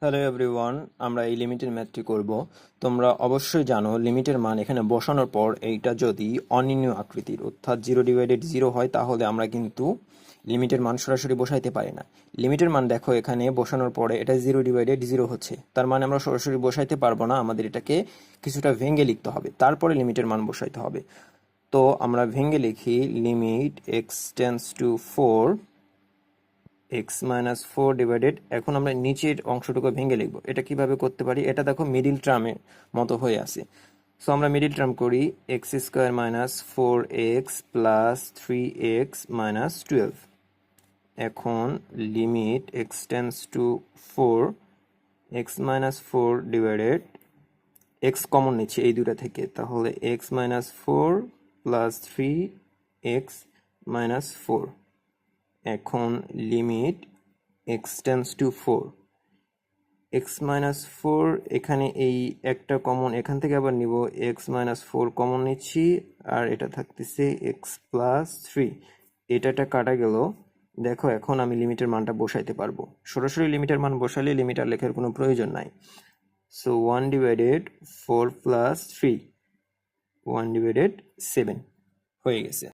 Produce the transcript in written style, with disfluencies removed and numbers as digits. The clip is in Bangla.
হ্যালো এভরিওয়ান, আমরা এই লিমিটের ম্যাথটি করব। তোমরা অবশ্যই জানো লিমিটের মান এখানে বসানোর পর এইটা যদি অনির্ণীয় আকৃতির অর্থাৎ 0/0 হয় তাহলে আমরা কিন্তু লিমিটের মান সরাসরি বসাইতে পারি না। লিমিটের মান দেখো এখানে বসানোর পরে এটা 0/0 হচ্ছে, তার মানে আমরা সরাসরি বসাইতে পারবো না, আমাদের এটাকে কিছুটা ভেঙে লিখতে হবে, তারপরে লিমিটের মান বসাইতে হবে। তো আমরা ভেঙে লিখি limit x tends to 4 x-4 divided, এখন আমরা নিচের অংশটুকু ভেঙে লিখব। এটা কিভাবে করতে পারি? এটা দেখো মিডিল টার্মের মতো হয়ে আছে। সো আমরা মিডিল টার্ম করি x² - 4x + 3x - 12। এখন limit x tends to 4 x-4 divided, x common নিচ্ছি এই দুটা থেকে, তাহলে x-4 + 3x - 4। এখন limit x tends to 4 x-4, এখানে এই একটা কমন এখান থেকে আবার নিব, x-4 কমন নিচ্ছি আর এটা থাকতেছে x + 3, এটা কাটা গেল। দেখো এখন আমি লিমিটের মানটা বসাইতে পারবো, সরাসরি লিমিটের মান বসালে লিমিট আর লেখার কোনো প্রয়োজন নাই। সো 1/4 + 3 1/7 হয়ে গেছে।